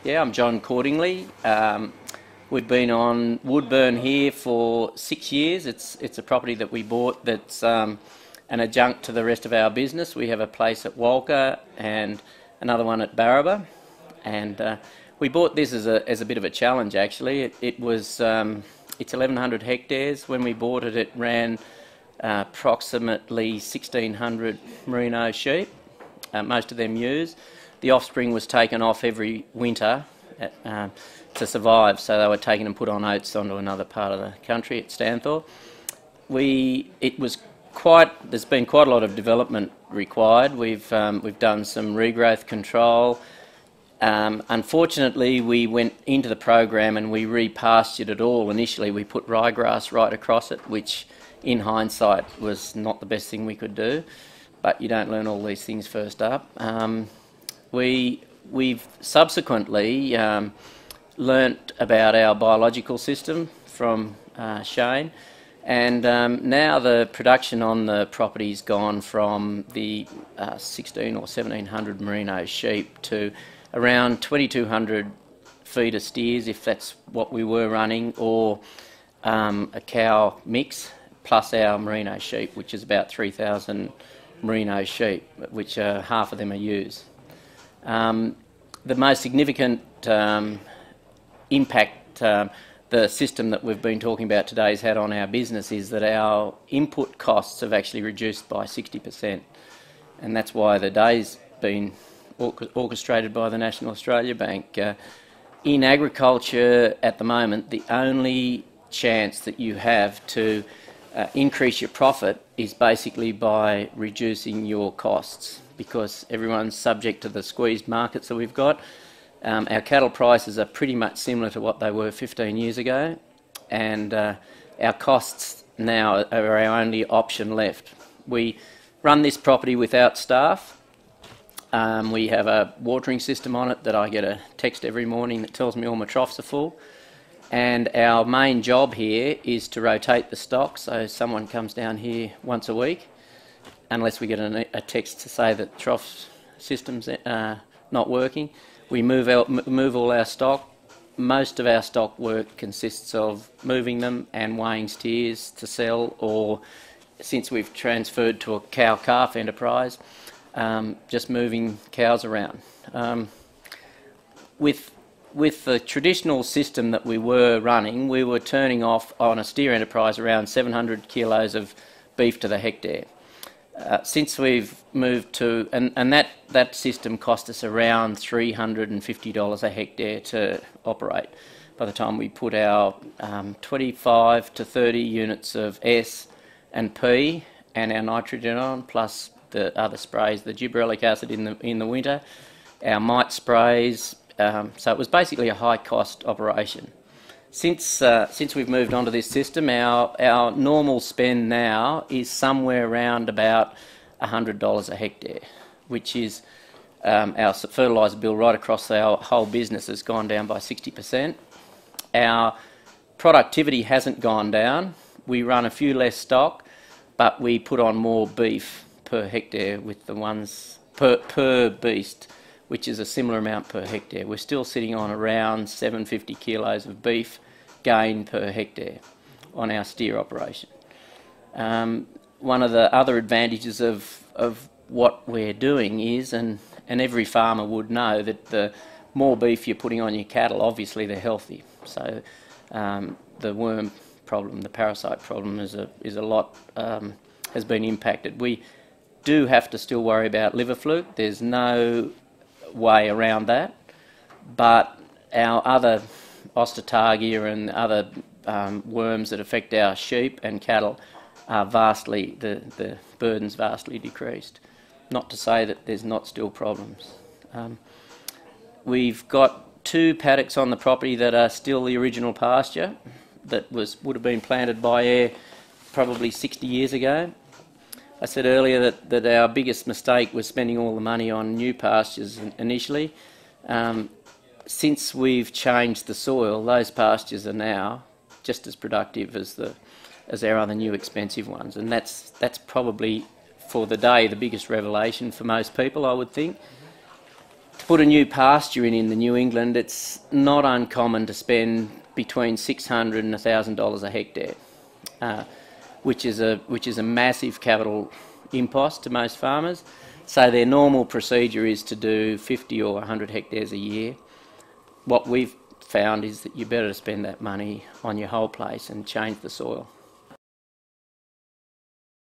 Yeah, I'm John Cordingly. We've been on Woodburn here for 6 years. It's a property that we bought that's an adjunct to the rest of our business. We have a place at Walker and another one at Barraba, and we bought this as a bit of a challenge actually. It's 1,100 hectares. When we bought it, it ran approximately 1,600 merino sheep, most of them ewes. The offspring was taken off every winter to survive, so they were taken and put on oats onto another part of the country at Stanthorpe. There's been quite a lot of development required. We've done some regrowth control. Unfortunately, we went into the program and we repastured it all. Initially, we put ryegrass right across it, which in hindsight was not the best thing we could do, but you don't learn all these things first up. We've subsequently learnt about our biological system from Shane, and now the production on the property's gone from the 1,600 or 1,700 merino sheep to around 2,200 feeder steers, if that's what we were running, or a cow mix, plus our merino sheep, which is about 3,000 merino sheep, which half of them are ewes. The most significant impact the system that we've been talking about today has had on our business is that our input costs have actually reduced by 60%, and that's why the day's been orchestrated by the National Australia Bank. In agriculture at the moment, the only chance that you have to increase your profit is basically by reducing your costs, because everyone's subject to the squeezed markets that we've got. Our cattle prices are pretty much similar to what they were 15 years ago, and our costs now are our only option left. We run this property without staff. We have a watering system on it that I get a text every morning that tells me all my troughs are full. And our main job here is to rotate the stock, so someone comes down here once a week, unless we get a text to say that trough system's not working. We move all our stock. Most of our stock work consists of moving them and weighing steers to sell, or since we've transferred to a cow-calf enterprise, just moving cows around. With the traditional system that we were running, we were turning off on a steer enterprise around 700 kilos of beef to the hectare. Since we've moved to, and that system cost us around $350 a hectare to operate by the time we put our 25 to 30 units of S and P and our nitrogen on, plus the other sprays, the gibberellic acid in the winter, our mite sprays. So it was basically a high-cost operation. Since we've moved on to this system, our normal spend now is somewhere around about $100 a hectare, which is our fertiliser bill right across our whole business has gone down by 60%. Our productivity hasn't gone down. We run a few less stock, but we put on more beef per hectare with the ones per beast, which is a similar amount per hectare. We're still sitting on around 750 kilos of beef gain per hectare on our steer operation. One of the other advantages of what we're doing is, and every farmer would know, that the more beef you're putting on your cattle, obviously they're healthy. So the worm problem, the parasite problem has been impacted. We do have to still worry about liver fluke. There's no way around that, but our other Osteotargia and other worms that affect our sheep and cattle are the burden's vastly decreased. Not to say that there's not still problems. We've got 2 paddocks on the property that are still the original pasture that would have been planted by air probably 60 years ago. I said earlier that our biggest mistake was spending all the money on new pastures initially. Since we've changed the soil, those pastures are now just as productive as our other new expensive ones, and that's probably for the day the biggest revelation for most people, I would think. To put a new pasture in the New England, it's not uncommon to spend between $600 and $1,000 a hectare, which is a massive capital impost to most farmers. So their normal procedure is to do 50 or 100 hectares a year. What we've found is that you're better to spend that money on your whole place and change the soil.